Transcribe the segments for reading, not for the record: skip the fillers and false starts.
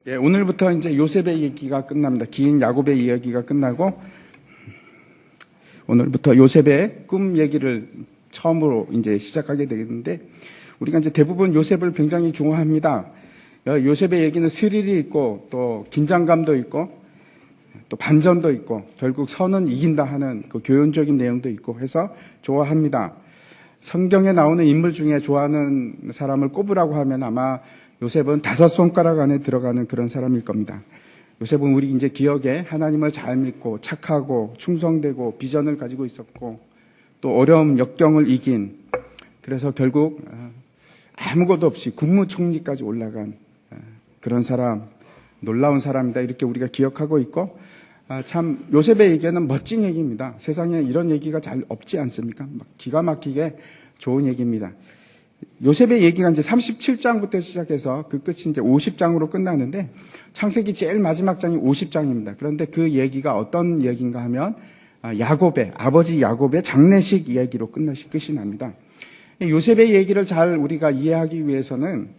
예, 오늘부터 이제 요셉의 얘기가 끝납니다. 긴 야곱의 이야기가 끝나고 오늘부터 요셉의 꿈 얘기를 처음으로 이제 시작하게 되겠는데, 우리가 이제 대부분 요셉을 굉장히 좋아합니다. 요셉의 얘기는 스릴이 있고 또 긴장감도 있고 또 반전도 있고 결국 선은 이긴다 하는 그 교훈적인 내용도 있고 해서 좋아합니다. 성경에 나오는 인물 중에 좋아하는 사람을 꼽으라고 하면 아마 요셉은 5손가락 안에 들어가는 그런 사람일 겁니다. 요셉은 우리 이제 기억에 하나님을 잘 믿고 착하고 충성되고 비전을 가지고 있었고 또 어려움 역경을 이긴, 그래서 결국 아무것도 없이 국무총리까지 올라간 그런 사람, 놀라운 사람이다, 이렇게 우리가 기억하고 있고, 참 요셉의 얘기는 멋진 얘기입니다. 세상에 이런 얘기가 잘 없지 않습니까? 막 기가 막히게 좋은 얘기입니다. 요셉의 얘기가 이제 37장부터 시작해서 그 끝이 이제 50장으로 끝나는데, 창세기 제일 마지막 장이 50장입니다. 그런데 그 얘기가 어떤 얘기인가 하면 아버지 야곱의 장례식 이야기로 끝이 납니다. 요셉의 얘기를 잘 우리가 이해하기 위해서는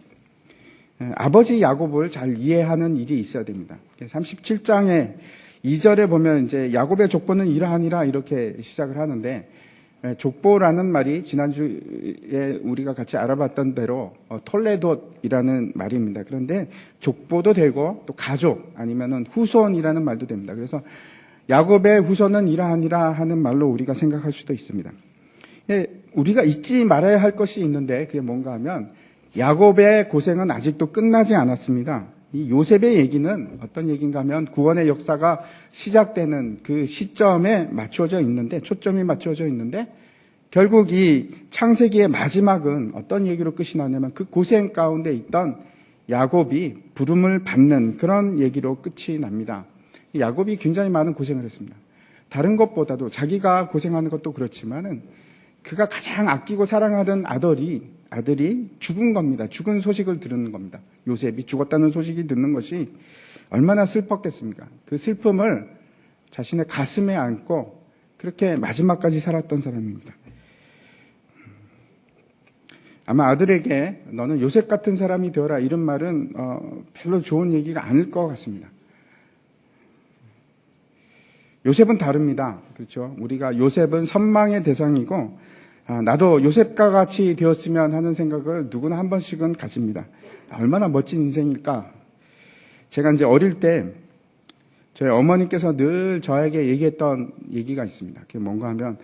아버지 야곱을 잘 이해하는 일이 있어야 됩니다. 37장의 2절에 보면 이제 야곱의 족보는 이러하니라 이렇게 시작을 하는데, 족보라는 말이 지난주에 우리가 같이 알아봤던 대로 톨레돗이라는 말입니다. 그런데 족보도 되고 또 가족 아니면은 후손이라는 말도 됩니다. 그래서 야곱의 후손은 이러하니라 하는 말로 우리가 생각할 수도 있습니다. 우리가 잊지 말아야 할 것이 있는데 그게 뭔가 하면 야곱의 고생은 아직도 끝나지 않았습니다. 이 요셉의 얘기는 어떤 얘기인가 하면 구원의 역사가 시작되는 그 시점에 맞춰져 있는데, 초점이 맞춰져 있는데, 결국 이 창세기의 마지막은 어떤 얘기로 끝이 나냐면 그 고생 가운데 있던 야곱이 부름을 받는 그런 얘기로 끝이 납니다. 야곱이 굉장히 많은 고생을 했습니다. 다른 것보다도 자기가 고생하는 것도 그렇지만은 그가 가장 아끼고 사랑하던 아들이 죽은 겁니다. 죽은 소식을 들은 겁니다. 요셉이 죽었다는 소식이 듣는 것이 얼마나 슬펐겠습니까? 그 슬픔을 자신의 가슴에 안고 그렇게 마지막까지 살았던 사람입니다. 아마 아들에게 너는 요셉 같은 사람이 되어라 이런 말은 별로 좋은 얘기가 아닐 것 같습니다. 요셉은 다릅니다. 그렇죠? 우리가 요셉은 선망의 대상이고, 나도 요셉과 같이 되었으면 하는 생각을 누구나 한 번씩은 가집니다. 얼마나 멋진 인생일까? 제가 이제 어릴 때 저희 어머니께서 늘 저에게 얘기했던 얘기가 있습니다. 그게 뭔가 하면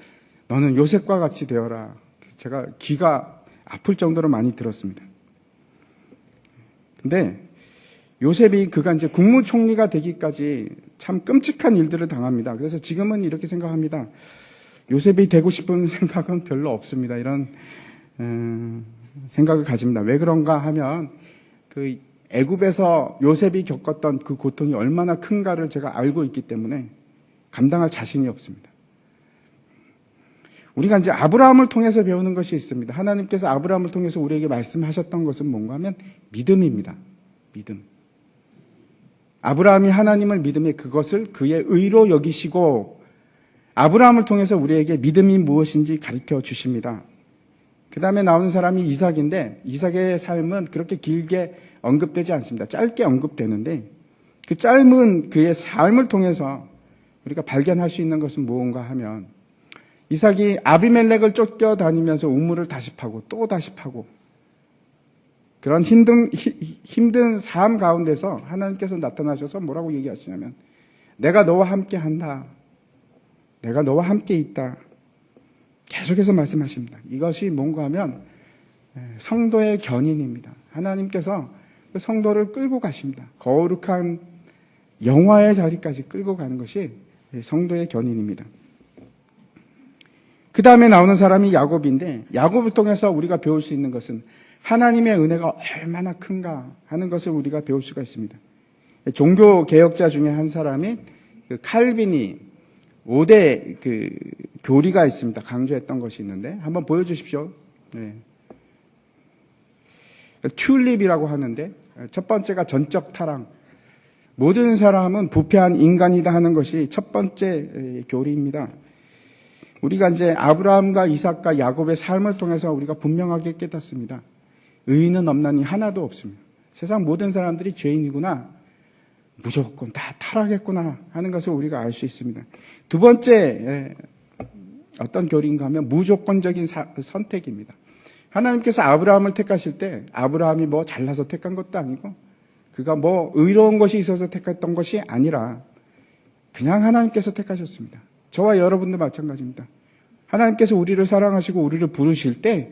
너는 요셉과 같이 되어라. 제가 귀가 아플 정도로 많이 들었습니다. 근데 요셉이 그가 이제 국무총리가 되기까지 참 끔찍한 일들을 당합니다. 그래서 지금은 이렇게 생각합니다. 요셉이 되고 싶은 생각은 별로 없습니다. 이런 생각을 가집니다. 왜 그런가 하면 그 애굽에서 요셉이 겪었던 그 고통이 얼마나 큰가를 제가 알고 있기 때문에 감당할 자신이 없습니다. 우리가 이제 아브라함을 통해서 배우는 것이 있습니다. 하나님께서 아브라함을 통해서 우리에게 말씀하셨던 것은 뭔가 하면 믿음입니다. 믿음. 아브라함이 하나님을 믿음에 그것을 그의 의로 여기시고 아브라함을 통해서 우리에게 믿음이 무엇인지 가르쳐 주십니다. 그 다음에 나오는 사람이 이삭인데, 이삭의 삶은 그렇게 길게 언급되지 않습니다. 짧게 언급되는데, 그 짧은 그의 삶을 통해서 우리가 발견할 수 있는 것은 무언가 하면, 이삭이 아비멜렉을 쫓겨다니면서 우물을 다시 파고 또 다시 파고, 그런 힘든 삶 가운데서 하나님께서 나타나셔서 뭐라고 얘기하시냐면, 내가 너와 함께 한다. 내가 너와 함께 있다. 계속해서 말씀하십니다. 이것이 뭔가 하면 성도의 견인입니다. 하나님께서 그 성도를 끌고 가십니다. 거룩한 영화의 자리까지 끌고 가는 것이 성도의 견인입니다. 그 다음에 나오는 사람이 야곱인데, 야곱을 통해서 우리가 배울 수 있는 것은 하나님의 은혜가 얼마나 큰가 하는 것을 우리가 배울 수가 있습니다. 종교 개혁자 중에 한 사람이 그 칼빈이 5대 그 교리가 있습니다. 강조했던 것이 있는데 한번 보여주십시오. 네. 튤립이라고 하는데, 첫 번째가 전적 타락. 모든 사람은 부패한 인간이다 하는 것이 첫 번째 교리입니다. 우리가 이제 아브라함과 이삭과 야곱의 삶을 통해서 우리가 분명하게 깨닫습니다. 의인은 없나니 하나도 없습니다. 세상 모든 사람들이 죄인이구나. 무조건 다 타락했구나 하는 것을 우리가 알 수 있습니다. 두 번째 어떤 교리인가 하면 무조건적인 선택입니다. 하나님께서 아브라함을 택하실 때 아브라함이 뭐 잘나서 택한 것도 아니고 그가 뭐 의로운 것이 있어서 택했던 것이 아니라 그냥 하나님께서 택하셨습니다. 저와 여러분도 마찬가지입니다. 하나님께서 우리를 사랑하시고 우리를 부르실 때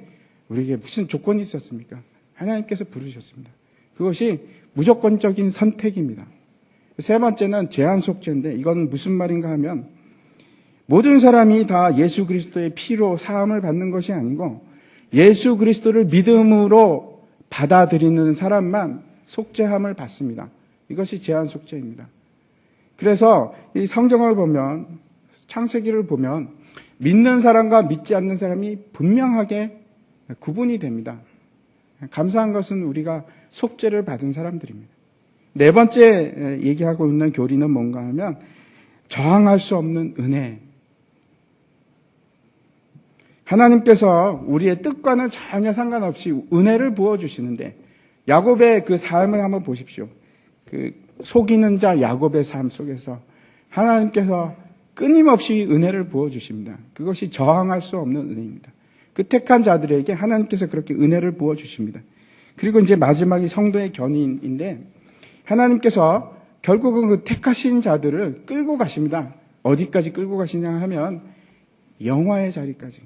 우리에게 무슨 조건이 있었습니까? 하나님께서 부르셨습니다. 그것이 무조건적인 선택입니다. 세 번째는 제한 속죄인데 이건 무슨 말인가 하면 모든 사람이 다 예수 그리스도의 피로 사함을 받는 것이 아니고 예수 그리스도를 믿음으로 받아들이는 사람만 속죄함을 받습니다. 이것이 제한 속죄입니다. 그래서 이 성경을 보면 창세기를 보면 믿는 사람과 믿지 않는 사람이 분명하게 구분이 됩니다. 감사한 것은 우리가 속죄를 받은 사람들입니다. 네 번째 얘기하고 있는 교리는 뭔가 하면 저항할 수 없는 은혜. 하나님께서 우리의 뜻과는 전혀 상관없이 은혜를 부어주시는데 야곱의 그 삶을 한번 보십시오. 그 속이는 자 야곱의 삶 속에서 하나님께서 끊임없이 은혜를 부어주십니다. 그것이 저항할 수 없는 은혜입니다. 그 택한 자들에게 하나님께서 그렇게 은혜를 부어주십니다. 그리고 이제 마지막이 성도의 견인인데 하나님께서 결국은 그 택하신 자들을 끌고 가십니다. 어디까지 끌고 가시냐 하면 영화의 자리까지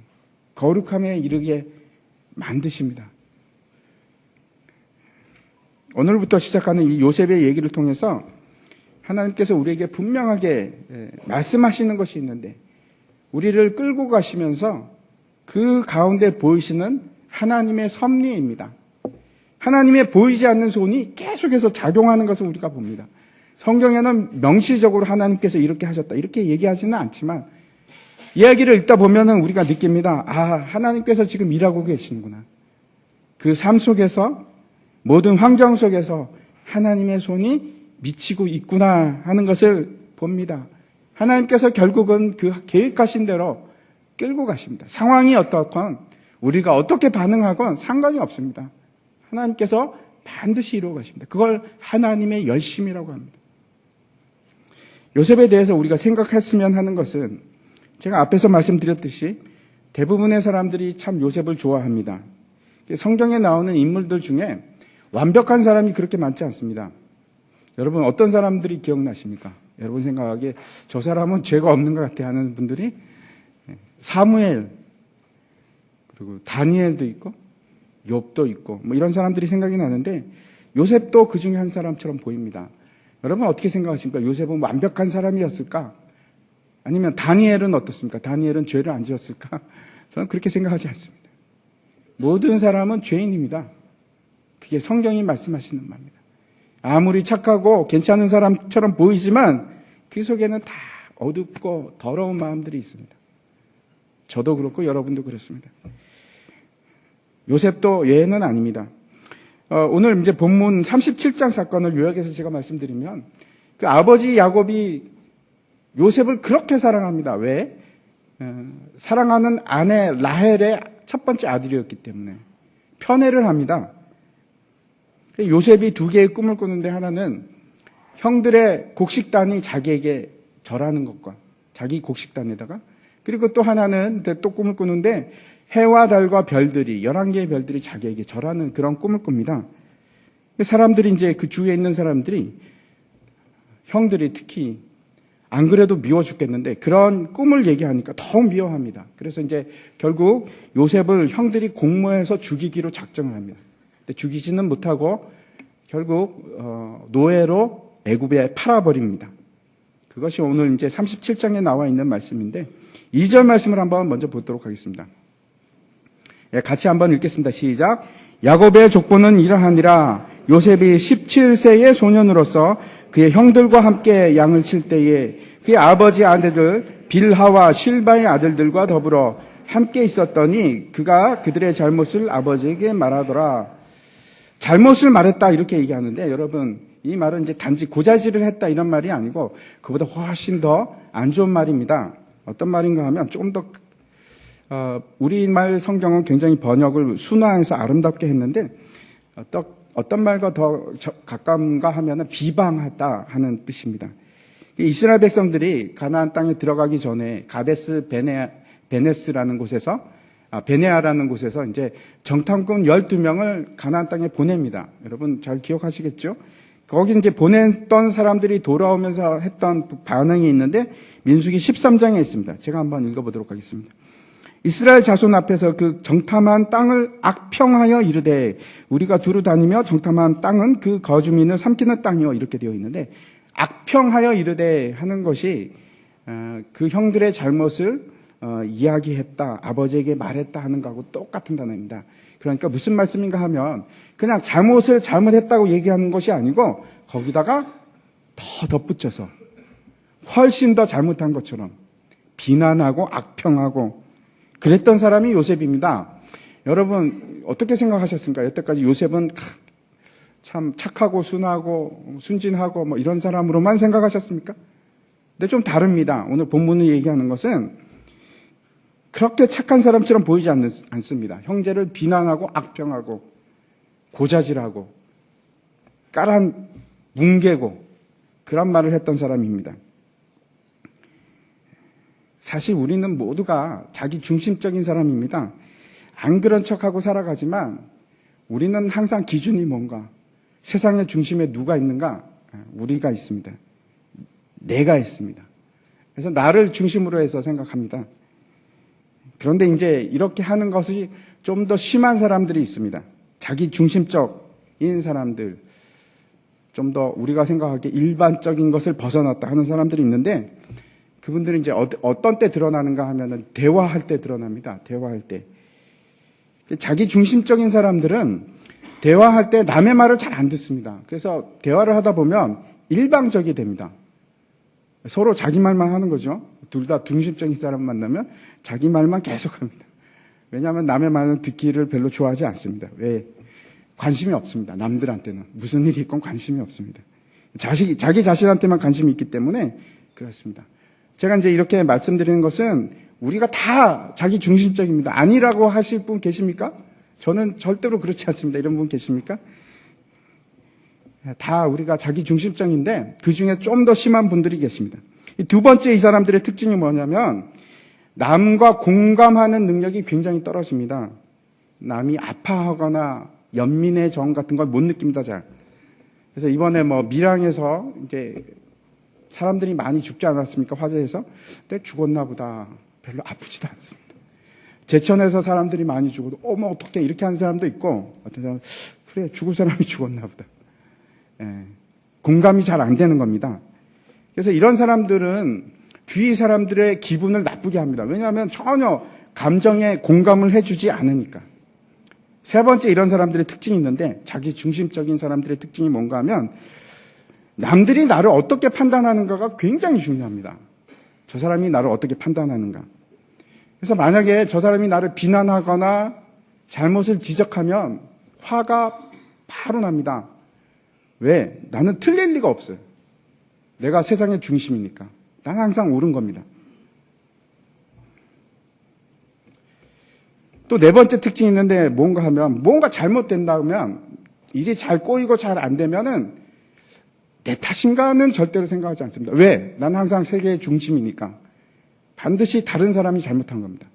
거룩함에 이르게 만드십니다. 오늘부터 시작하는 이 요셉의 얘기를 통해서 하나님께서 우리에게 분명하게 말씀하시는 것이 있는데 우리를 끌고 가시면서 그 가운데 보이시는 하나님의 섭리입니다. 하나님의 보이지 않는 손이 계속해서 작용하는 것을 우리가 봅니다. 성경에는 명시적으로 하나님께서 이렇게 하셨다 이렇게 얘기하지는 않지만 이야기를 읽다 보면은 우리가 느낍니다. 아, 하나님께서 지금 일하고 계시는구나. 그 삶 속에서 모든 환경 속에서 하나님의 손이 미치고 있구나 하는 것을 봅니다. 하나님께서 결국은 그 계획하신 대로 끌고 가십니다. 상황이 어떻건 우리가 어떻게 반응하건 상관이 없습니다. 하나님께서 반드시 이루어 가십니다. 그걸 하나님의 열심이라고 합니다. 요셉에 대해서 우리가 생각했으면 하는 것은 제가 앞에서 말씀드렸듯이 대부분의 사람들이 참 요셉을 좋아합니다. 성경에 나오는 인물들 중에 완벽한 사람이 그렇게 많지 않습니다. 여러분 어떤 사람들이 기억나십니까? 여러분 생각하기에 저 사람은 죄가 없는 것 같아 하는 분들이 사무엘 그리고 다니엘도 있고 욥도 있고 뭐 이런 사람들이 생각이 나는데 요셉도 그 중에 한 사람처럼 보입니다. 여러분 어떻게 생각하십니까? 요셉은 완벽한 사람이었을까? 아니면 다니엘은 어떻습니까? 다니엘은 죄를 안 지었을까? 저는 그렇게 생각하지 않습니다. 모든 사람은 죄인입니다. 그게 성경이 말씀하시는 말입니다. 아무리 착하고 괜찮은 사람처럼 보이지만 그 속에는 다 어둡고 더러운 마음들이 있습니다. 저도 그렇고 여러분도 그렇습니다. 요셉도 예외는 아닙니다. 오늘 이제 본문 37장 사건을 요약해서 제가 말씀드리면 그 아버지 야곱이 요셉을 그렇게 사랑합니다. 왜? 사랑하는 아내 라헬의 첫 번째 아들이었기 때문에 편애를 합니다. 요셉이 두 개의 꿈을 꾸는데 하나는 형들의 곡식단이 자기에게 절하는 것과 자기 곡식단에다가 그리고 또 하나는 또 꿈을 꾸는데 해와 달과 별들이 11개의 별들이 자기에게 절하는 그런 꿈을 꿉니다. 사람들이 이제 그 주위에 있는 사람들이 형들이 특히 안 그래도 미워 죽겠는데 그런 꿈을 얘기하니까 더욱 미워합니다. 그래서 이제 결국 요셉을 형들이 공모해서 죽이기로 작정을 합니다. 근데 죽이지는 못하고 결국 노예로 애굽에 팔아버립니다. 그것이 오늘 이제 37장에 나와 있는 말씀인데 2절 말씀을 한번 먼저 보도록 하겠습니다. 같이 한번 읽겠습니다. 시작. 야곱의 족보는 이러하니라. 요셉이 17세의 소년으로서 그의 형들과 함께 양을 칠 때에 그의 아버지 아내들 빌하와 실바의 아들들과 더불어 함께 있었더니 그가 그들의 잘못을 아버지에게 말하더라. 잘못을 말했다 이렇게 얘기하는데 여러분 이 말은 이제 단지 고자질을 했다 이런 말이 아니고 그보다 훨씬 더 안 좋은 말입니다. 어떤 말인가 하면 조금 더 우리말 성경은 굉장히 번역을 순화해서 아름답게 했는데 어떤 말과 더 가까운가 하면 비방하다 하는 뜻입니다. 이스라엘 백성들이 가나안 땅에 들어가기 전에 가데스 베네스라는 곳에서 베네아라는 곳에서 이제 정탐꾼 12명을 가나안 땅에 보냅니다. 여러분 잘 기억하시겠죠? 거기 이제 보냈던 사람들이 돌아오면서 했던 반응이 있는데 민수기 13장에 있습니다. 제가 한번 읽어보도록 하겠습니다. 이스라엘 자손 앞에서 그 정탐한 땅을 악평하여 이르되 우리가 두루 다니며 정탐한 땅은 그 거주민을 삼키는 땅이요 이렇게 되어 있는데 악평하여 이르되 하는 것이 그 형들의 잘못을 이야기했다, 아버지에게 말했다 하는 거하고 똑같은 단어입니다. 그러니까 무슨 말씀인가 하면 그냥 잘못을 잘못했다고 얘기하는 것이 아니고 거기다가 더 덧붙여서 훨씬 더 잘못한 것처럼 비난하고 악평하고 그랬던 사람이 요셉입니다. 여러분 어떻게 생각하셨습니까? 여태까지 요셉은 참 착하고 순하고 순진하고 뭐 이런 사람으로만 생각하셨습니까? 근데 좀 다릅니다. 오늘 본문을 얘기하는 것은 그렇게 착한 사람처럼 보이지 않습니다. 형제를 비난하고 악평하고 고자질하고 뭉개고 그런 말을 했던 사람입니다. 사실 우리는 모두가 자기 중심적인 사람입니다. 안 그런 척하고 살아가지만 우리는 항상 기준이 뭔가 세상의 중심에 누가 있는가? 우리가 있습니다. 내가 있습니다. 그래서 나를 중심으로 해서 생각합니다. 그런데 이제 이렇게 하는 것이 좀 더 심한 사람들이 있습니다. 자기 중심적인 사람들, 좀 더 우리가 생각하기에 일반적인 것을 벗어났다 하는 사람들이 있는데 그분들은 이제 어떤 때 드러나는가 하면은 대화할 때 드러납니다. 대화할 때. 자기 중심적인 사람들은 대화할 때 남의 말을 잘 안 듣습니다. 그래서 대화를 하다 보면 일방적이 됩니다. 서로 자기 말만 하는 거죠. 둘 다 중심적인 사람 만나면 자기 말만 계속합니다. 왜냐하면 남의 말을 듣기를 별로 좋아하지 않습니다. 왜? 관심이 없습니다. 남들한테는. 무슨 일이 있건 관심이 없습니다. 자기 자신한테만 관심이 있기 때문에 그렇습니다. 제가 이제 이렇게 말씀드리는 것은 우리가 다 자기 중심적입니다. 아니라고 하실 분 계십니까? 저는 절대로 그렇지 않습니다. 이런 분 계십니까? 다 우리가 자기 중심적인데 그 중에 좀 더 심한 분들이 계십니다. 두 번째 이 사람들의 특징이 뭐냐면 남과 공감하는 능력이 굉장히 떨어집니다. 남이 아파하거나 연민의 정 같은 걸 못 느낍니다, 잘. 그래서 이번에 밀양에서 이제 사람들이 많이 죽지 않았습니까? 화재에서. 근데 죽었나 보다. 별로 아프지도 않습니다. 제천에서 사람들이 많이 죽어도 어머 어떡해 이렇게 하는 사람도 있고 어떤 사람은 그래 죽을 사람이 죽었나 보다. 공감이 잘 안 되는 겁니다. 그래서 이런 사람들은 주위 사람들의 기분을 나쁘게 합니다. 왜냐하면 전혀 감정에 공감을 해주지 않으니까. 세 번째 이런 사람들의 특징이 있는데 자기 중심적인 사람들의 특징이 뭔가 하면 남들이 나를 어떻게 판단하는가가 굉장히 중요합니다. 저 사람이 나를 어떻게 판단하는가. 그래서 만약에 저 사람이 나를 비난하거나 잘못을 지적하면 화가 바로 납니다. 왜? 나는 틀릴 리가 없어요. 내가 세상의 중심이니까. 난 항상 옳은 겁니다. 또 네 번째 특징이 있는데 뭔가 하면 뭔가 잘못된다면 일이 잘 꼬이고 잘 안 되면은 내 탓인가는 절대로 생각하지 않습니다. 왜? 난 항상 세계의 중심이니까. 반드시 다른 사람이 잘못한 겁니다.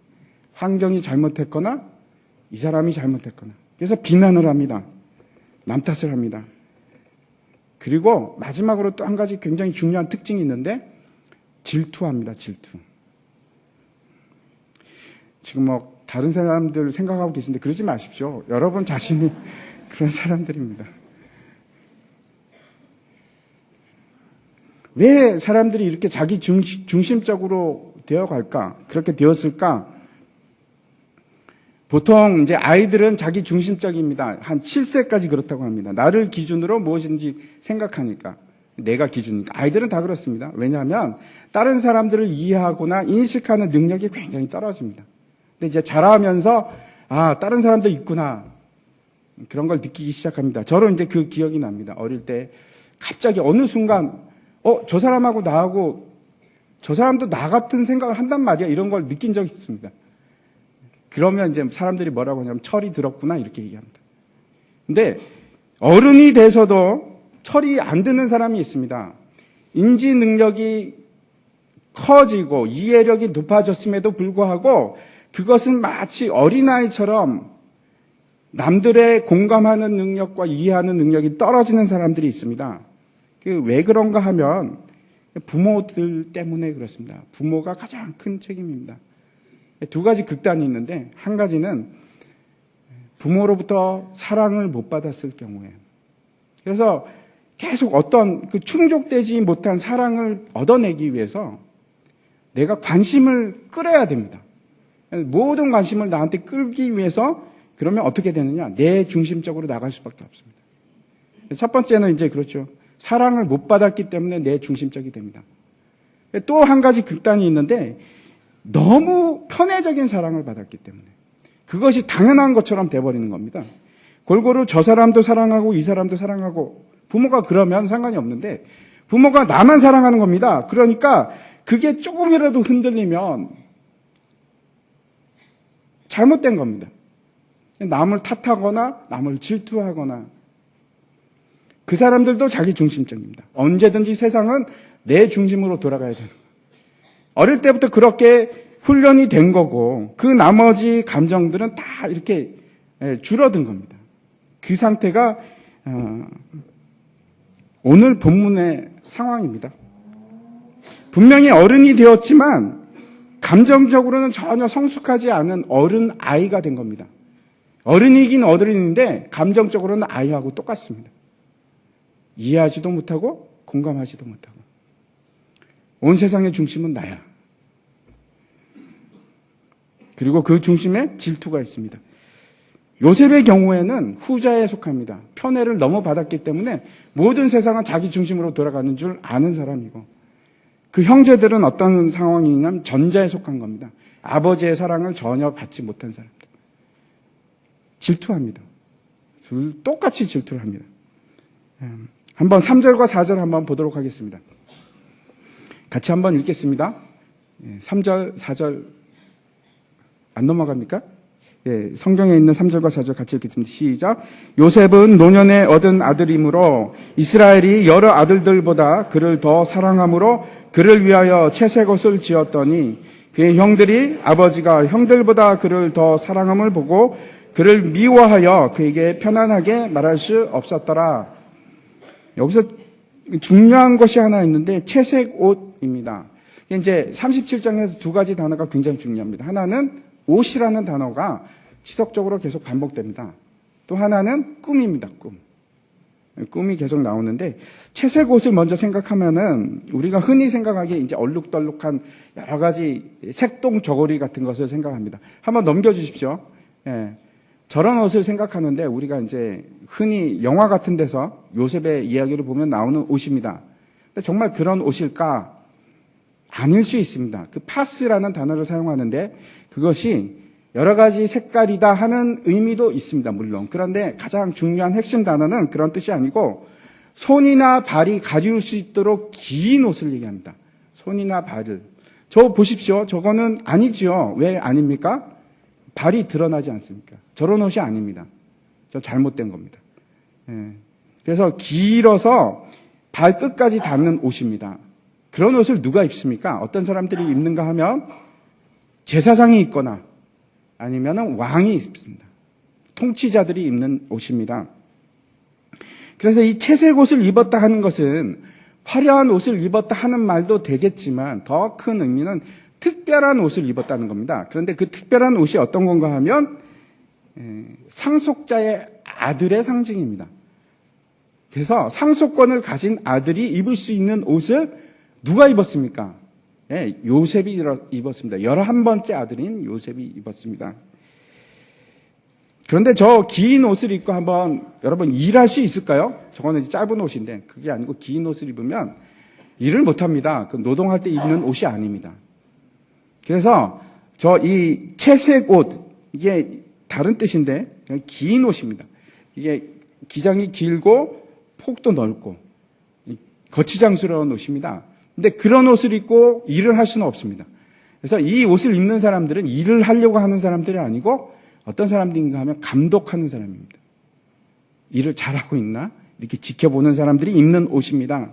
환경이 잘못했거나 이 사람이 잘못했거나. 그래서 비난을 합니다. 남 탓을 합니다. 그리고 마지막으로 또 한 가지 굉장히 중요한 특징이 있는데 질투합니다. 질투. 지금 다른 사람들 생각하고 계신데 그러지 마십시오. 여러분 자신이 그런 사람들입니다. 왜 사람들이 이렇게 자기 중심적으로 되어갈까? 그렇게 되었을까? 보통 이제 아이들은 자기 중심적입니다. 한 7세까지 그렇다고 합니다. 나를 기준으로 무엇인지 생각하니까. 내가 기준이니까. 아이들은 다 그렇습니다. 왜냐하면 다른 사람들을 이해하거나 인식하는 능력이 굉장히 떨어집니다. 근데 이제 자라면서 다른 사람도 있구나. 그런 걸 느끼기 시작합니다. 저는 이제 그 기억이 납니다. 어릴 때 갑자기 어느 순간 저 사람하고 나하고 저 사람도 나 같은 생각을 한단 말이야. 이런 걸 느낀 적이 있습니다. 그러면 이제 사람들이 뭐라고 하냐면 철이 들었구나 이렇게 얘기합니다. 근데 어른이 돼서도 철이 안 드는 사람이 있습니다. 인지 능력이 커지고 이해력이 높아졌음에도 불구하고 그것은 마치 어린아이처럼 남들의 공감하는 능력과 이해하는 능력이 떨어지는 사람들이 있습니다. 왜 그런가 하면 부모들 때문에 그렇습니다. 부모가 가장 큰 책임입니다. 두 가지 극단이 있는데, 한 가지는 부모로부터 사랑을 못 받았을 경우에, 그래서 계속 어떤 그 충족되지 못한 사랑을 얻어내기 위해서 내가 관심을 끌어야 됩니다. 모든 관심을 나한테 끌기 위해서, 그러면 어떻게 되느냐? 내 중심적으로 나갈 수밖에 없습니다. 첫 번째는 이제 그렇죠. 사랑을 못 받았기 때문에 내 중심적이 됩니다. 또 한 가지 극단이 있는데, 너무 편애적인 사랑을 받았기 때문에 그것이 당연한 것처럼 돼버리는 겁니다. 골고루 저 사람도 사랑하고 이 사람도 사랑하고, 부모가 그러면 상관이 없는데 부모가 나만 사랑하는 겁니다. 그러니까 그게 조금이라도 흔들리면 잘못된 겁니다. 남을 탓하거나 남을 질투하거나, 그 사람들도 자기 중심적입니다. 언제든지 세상은 내 중심으로 돌아가야 되는 거예요. 어릴 때부터 그렇게 훈련이 된 거고, 그 나머지 감정들은 다 이렇게 줄어든 겁니다. 그 상태가 오늘 본문의 상황입니다. 분명히 어른이 되었지만 감정적으로는 전혀 성숙하지 않은 어른 아이가 된 겁니다. 어른이긴 어른인데 감정적으로는 아이하고 똑같습니다. 이해하지도 못하고 공감하지도 못하고, 온 세상의 중심은 나야. 그리고 그 중심에 질투가 있습니다. 요셉의 경우에는 후자에 속합니다. 편애를 너무 받았기 때문에 모든 세상은 자기 중심으로 돌아가는 줄 아는 사람이고, 그 형제들은 어떤 상황이냐면 전자에 속한 겁니다. 아버지의 사랑을 전혀 받지 못한 사람들. 질투합니다. 똑같이 질투를 합니다. 한번 3절과 4절 한번 보도록 하겠습니다. 같이 한번 읽겠습니다. 3절, 4절 안 넘어갑니까? 성경에 있는 3절과 4절 같이 읽겠습니다. 시작. 요셉은 노년에 얻은 아들이므로 이스라엘이 여러 아들들보다 그를 더 사랑함으로 그를 위하여 채색옷을 지었더니, 그의 형들이 아버지가 형들보다 그를 더 사랑함을 보고 그를 미워하여 그에게 편안하게 말할 수 없었더라. 여기서 중요한 것이 하나 있는데, 채색옷입니다. 이제 37장에서 두 가지 단어가 굉장히 중요합니다. 하나는 옷이라는 단어가 지속적으로 계속 반복됩니다. 또 하나는 꿈입니다. 꿈이 계속 나오는데, 채색옷을 먼저 생각하면은 우리가 흔히 생각하기에 이제 얼룩덜룩한 여러 가지 색동 저고리 같은 것을 생각합니다. 한번 넘겨주십시오. 저런 옷을 생각하는데, 우리가 이제 흔히 영화 같은 데서 요셉의 이야기를 보면 나오는 옷입니다. 근데 정말 그런 옷일까? 아닐 수 있습니다. 그 파스라는 단어를 사용하는데 그것이 여러 가지 색깔이다 하는 의미도 있습니다. 물론. 그런데 가장 중요한 핵심 단어는 그런 뜻이 아니고, 손이나 발이 가리울 수 있도록 긴 옷을 얘기합니다. 손이나 발을. 저 보십시오. 저거는 아니지요. 왜 아닙니까? 발이 드러나지 않습니까? 저런 옷이 아닙니다. 저 잘못된 겁니다. 그래서 길어서 발끝까지 닿는 옷입니다. 그런 옷을 누가 입습니까? 어떤 사람들이 입는가 하면 제사장이 입거나 아니면 왕이 입습니다. 통치자들이 입는 옷입니다. 그래서 이 채색 옷을 입었다 하는 것은 화려한 옷을 입었다 하는 말도 되겠지만, 더 큰 의미는 특별한 옷을 입었다는 겁니다. 그런데 그 특별한 옷이 어떤 건가 하면 상속자의 아들의 상징입니다. 그래서 상속권을 가진 아들이 입을 수 있는 옷을 누가 입었습니까? 요셉이 입었습니다. 11번째 아들인 요셉이 입었습니다. 그런데 저 긴 옷을 입고 한번 여러분 일할 수 있을까요? 저거는 짧은 옷인데, 그게 아니고 긴 옷을 입으면 일을 못합니다. 그 노동할 때 입는 옷이 아닙니다. 그래서 저 이 채색 옷, 이게 다른 뜻인데 긴 옷입니다. 이게 기장이 길고 폭도 넓고 거치장스러운 옷입니다. 근데 그런 옷을 입고 일을 할 수는 없습니다. 그래서 이 옷을 입는 사람들은 일을 하려고 하는 사람들이 아니고 어떤 사람들인가 하면 감독하는 사람입니다. 일을 잘하고 있나? 이렇게 지켜보는 사람들이 입는 옷입니다.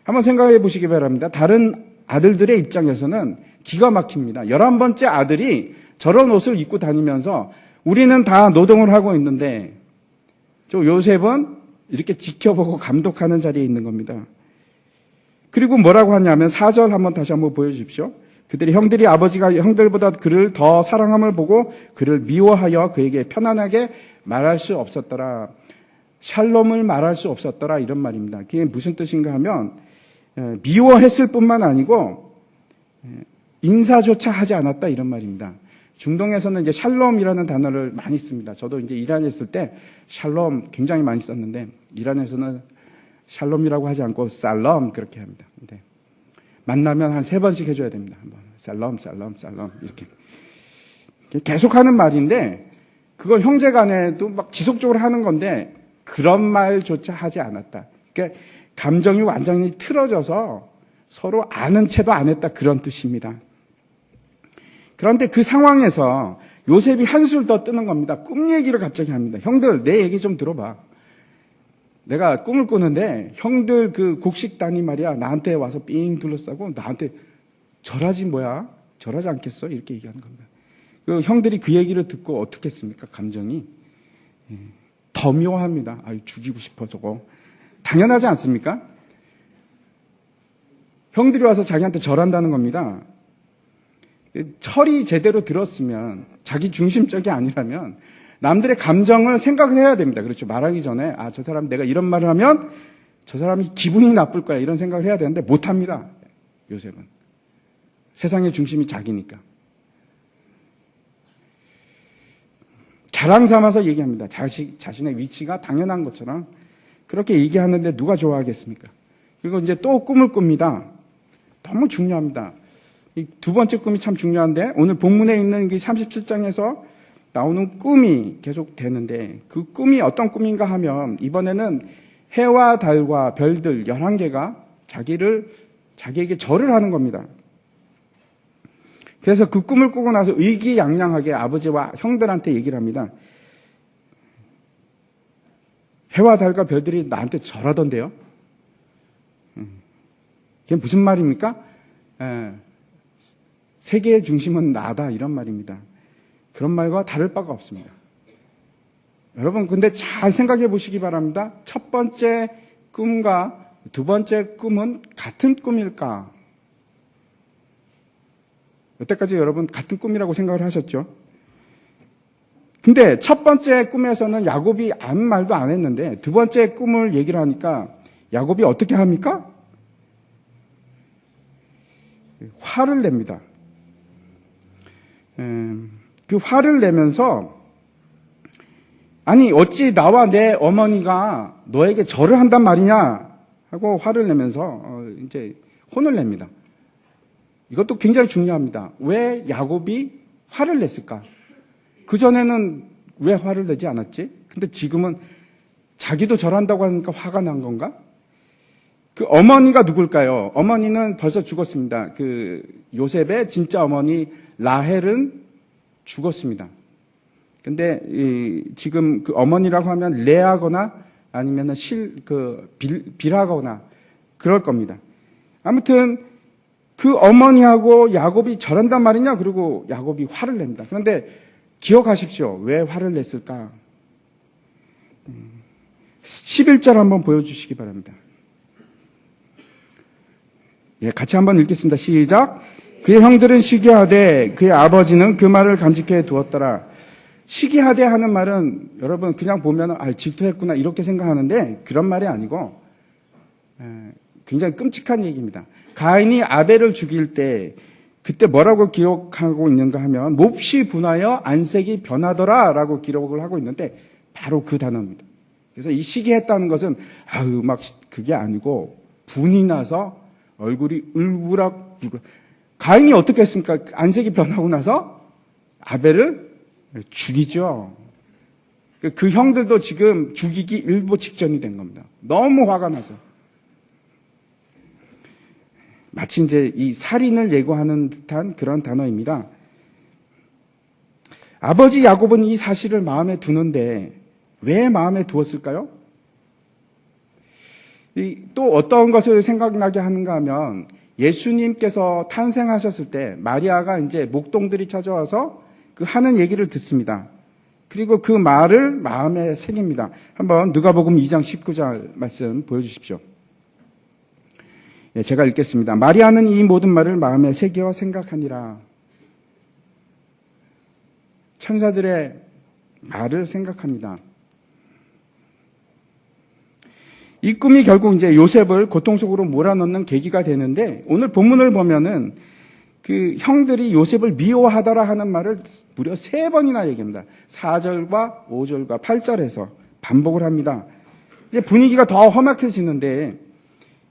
한번 생각해 보시기 바랍니다. 다른 아들들의 입장에서는 기가 막힙니다. 11번째 아들이 저런 옷을 입고 다니면서 우리는 다 노동을 하고 있는데 저 요셉은 이렇게 지켜보고 감독하는 자리에 있는 겁니다. 그리고 뭐라고 하냐면 4절 한번 다시 한번 보여주십시오. 그들이 형들이 아버지가 형들보다 그를 더 사랑함을 보고 그를 미워하여 그에게 편안하게 말할 수 없었더라. 샬롬을 말할 수 없었더라 이런 말입니다. 그게 무슨 뜻인가 하면 미워했을 뿐만 아니고 인사조차 하지 않았다 이런 말입니다. 중동에서는 이제 샬롬이라는 단어를 많이 씁니다. 저도 이제 이란에 있을 때 샬롬 굉장히 많이 썼는데 이란에서는 샬롬이라고 하지 않고 살롬 그렇게 합니다. 근데 만나면 한 3번씩 해줘야 됩니다. 한번 살롬 살롬 살롬 이렇게 계속하는 말인데 그걸 형제간에도 막 지속적으로 하는 건데 그런 말조차 하지 않았다. 그러니까 감정이 완전히 틀어져서 서로 아는 채도 안 했다 그런 뜻입니다. 그런데 그 상황에서 요셉이 한술 더 뜨는 겁니다. 꿈 얘기를 갑자기 합니다. 형들 내 얘기 좀 들어봐. 내가 꿈을 꾸는데 형들 그 곡식단이 말이야 나한테 와서 삥 둘러싸고 나한테 절하지 뭐야? 절하지 않겠어? 이렇게 얘기하는 겁니다. 그 형들이 그 얘기를 듣고 어떻게 했습니까? 감정이 더 미워합니다. 아유 죽이고 싶어 저거. 당연하지 않습니까? 형들이 와서 자기한테 절한다는 겁니다. 철이 제대로 들었으면 자기 중심적이 아니라면 남들의 감정을 생각을 해야 됩니다. 그렇죠. 말하기 전에 저 사람 내가 이런 말을 하면 저 사람이 기분이 나쁠 거야 이런 생각을 해야 되는데 못합니다. 요셉은. 세상의 중심이 자기니까. 자랑 삼아서 얘기합니다. 자신의 위치가 당연한 것처럼 그렇게 얘기하는데 누가 좋아하겠습니까? 그리고 이제 또 꿈을 꿉니다. 너무 중요합니다. 이 두 번째 꿈이 참 중요한데 오늘 본문에 있는 이 37장에서 나오는 꿈이 계속 되는데 그 꿈이 어떤 꿈인가 하면 이번에는 해와 달과 별들 11개가 자기에게 절을 하는 겁니다. 그래서 그 꿈을 꾸고 나서 의기양양하게 아버지와 형들한테 얘기를 합니다. 해와 달과 별들이 나한테 절하던데요. 그게 무슨 말입니까? 세계의 중심은 나다 이런 말입니다. 그런 말과 다를 바가 없습니다. 여러분 근데 잘 생각해 보시기 바랍니다. 첫 번째 꿈과 두 번째 꿈은 같은 꿈일까? 여태까지 여러분 같은 꿈이라고 생각을 하셨죠? 근데 첫 번째 꿈에서는 야곱이 아무 말도 안 했는데 두 번째 꿈을 얘기를 하니까 야곱이 어떻게 합니까? 화를 냅니다. 그 화를 내면서 아니 어찌 나와 내 어머니가 너에게 절을 한단 말이냐 하고 화를 내면서 이제 혼을 냅니다. 이것도 굉장히 중요합니다. 왜 야곱이 화를 냈을까? 그전에는 왜 화를 내지 않았지? 근데 지금은 자기도 절한다고 하니까 화가 난 건가? 그 어머니가 누굴까요? 어머니는 벌써 죽었습니다. 그 요셉의 진짜 어머니 라헬은 죽었습니다. 근데 지금 그 어머니라고 하면 레아거나 아니면은 빌하거나 그럴 겁니다. 아무튼 그 어머니하고 야곱이 절한단 말이냐? 그리고 야곱이 화를 냅니다. 그런데 기억하십시오. 왜 화를 냈을까? 11절 한번 보여주시기 바랍니다. 예, 같이 한번 읽겠습니다. 시작. 그의 형들은 시기하되 그의 아버지는 그 말을 간직해 두었더라. 시기하되 하는 말은 여러분 그냥 보면 질투했구나 이렇게 생각하는데 그런 말이 아니고 굉장히 끔찍한 얘기입니다. 가인이 아벨을 죽일 때 그때 뭐라고 기록하고 있는가 하면 몹시 분하여 안색이 변하더라 라고 기록을 하고 있는데 바로 그 단어입니다. 그래서 이 시기했다는 것은 막 그게 아니고 분이 나서 얼굴이 울그락 가인이 어떻게 했습니까? 안색이 변하고 나서 아벨을 죽이죠. 그 형들도 지금 죽이기 일보 직전이 된 겁니다. 너무 화가 나서. 마치 이제 이 살인을 예고하는 듯한 그런 단어입니다. 아버지 야곱은 이 사실을 마음에 두는데 왜 마음에 두었을까요? 또 어떤 것을 생각나게 하는가 하면 예수님께서 탄생하셨을 때 마리아가 이제 목동들이 찾아와서 그 하는 얘기를 듣습니다. 그리고 그 말을 마음에 새깁니다. 한번 누가복음 2장 19절 말씀 보여주십시오. 예, 제가 읽겠습니다. 마리아는 이 모든 말을 마음에 새겨 생각하니라. 천사들의 말을 생각합니다. 이 꿈이 결국 이제 요셉을 고통 속으로 몰아넣는 계기가 되는데 오늘 본문을 보면은 그 형들이 요셉을 미워하더라 하는 말을 무려 3번이나 얘기합니다. 4절과 5절과 8절에서 반복을 합니다. 이제 분위기가 더 험악해지는데